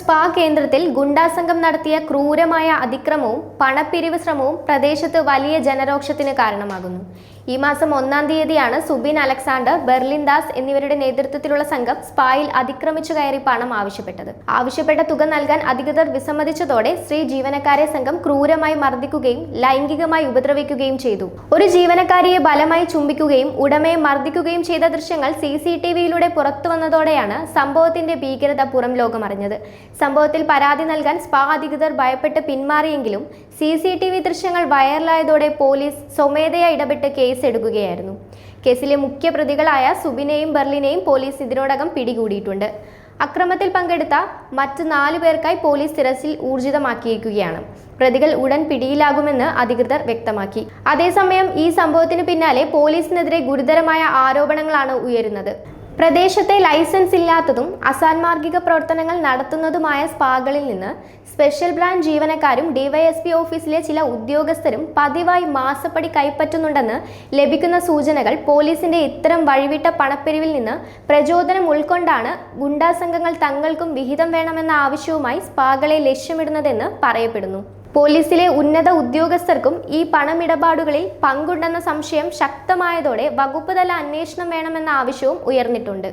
Spa കേന്ദ്രത്തിൽ ഗുണ്ടാസംഘം നടത്തിയ ക്രൂരമായ അതിക്രമവും പണപ്പിരിവ് ശ്രമവും പ്രദേശത്ത് വലിയ ജനരോക്ഷത്തിന് കാരണമാകുന്നു. ഈ മാസം 1-ാം തീയതിയാണ് സുബിൻ അലക്സാണ്ടർ, ബെർലിൻ ദാസ് എന്നിവരുടെ നേതൃത്വത്തിലുള്ള സംഘം സ്പായിൽ അതിക്രമിച്ചു കയറി പണം ആവശ്യപ്പെട്ടത്. ആവശ്യപ്പെട്ട തുക നൽകാൻ അധികൃതർ വിസമ്മതിച്ചതോടെ സ്ത്രീ ജീവനക്കാരെ സംഘം ക്രൂരമായി മർദ്ദിക്കുകയും ലൈംഗികമായി ഉപദ്രവിക്കുകയും ചെയ്തു. ഒരു ജീവനക്കാരിയെ ബലമായി ചുംബിക്കുകയും ഉടമയെ മർദ്ദിക്കുകയും ചെയ്ത ദൃശ്യങ്ങൾ CCTVയിലൂടെ പുറത്തു വന്നതോടെയാണ് സംഭവത്തിന്റെ ഭീകരത പുറം ലോകമറിഞ്ഞത്. സംഭവത്തിൽ പരാതി നൽകാൻ സ്പാ അധികൃതർ ഭയപ്പെട്ട് പിന്മാറിയെങ്കിലും CCTV ദൃശ്യങ്ങൾ വൈറലായതോടെ പോലീസ് സ്വമേധയാ ഇടപെട്ട് കേസെടുക്കുകയായിരുന്നു. കേസിലെ മുഖ്യ പ്രതികളായ സുബിനെയും ബെർലിനെയും പോലീസ് ഇതിനോടകം പിടികൂടിയിട്ടുണ്ട്. അക്രമത്തിൽ പങ്കെടുത്ത മറ്റ് 4 പേർക്കായി പോലീസ് തിരച്ചിൽ ഊർജിതമാക്കിയിരിക്കുകയാണ്. പ്രതികൾ ഉടൻ പിടിയിലാകുമെന്ന് അധികൃതർ വ്യക്തമാക്കി. അതേസമയം ഈ സംഭവത്തിന് പിന്നാലെ പോലീസിനെതിരെ ഗുരുതരമായ ആരോപണങ്ങളാണ് ഉയരുന്നത്. പ്രദേശത്തെ ലൈസൻസ് ഇല്ലാത്തതും അസാൻമാർഗിക പ്രവർത്തനങ്ങൾ നടത്തുന്നതുമായ സ്പാകളിൽ നിന്ന് സ്പെഷ്യൽ ബ്രാഞ്ച് ജീവനക്കാരും DYSP ഓഫീസിലെ ചില ഉദ്യോഗസ്ഥരും പതിവായി മാസപ്പടി കൈപ്പറ്റുന്നുണ്ടെന്ന് ലഭിക്കുന്ന സൂചനകൾ പോലീസിന്റെ ഇത്തരം വഴിവിട്ട പണപ്പിരിവിൽ നിന്ന് പ്രചോദനം ഉൾക്കൊണ്ടാണ് ഗുണ്ടാസംഘങ്ങൾ തങ്ങൾക്കും വിഹിതം വേണമെന്ന ആവശ്യവുമായി സ്പാകളെ ലക്ഷ്യമിടുന്നതെന്ന് പറയപ്പെടുന്നു. പോലീസിലെ ഉന്നത ഉദ്യോഗസ്ഥർക്കും ഈ പണമിടപാടുകളിൽ പങ്കുണ്ടെന്ന സംശയം ശക്തമായതോടെ വകുപ്പ് തല അന്വേഷണം വേണമെന്ന ആവശ്യവും ഉയർന്നിട്ടുണ്ട്.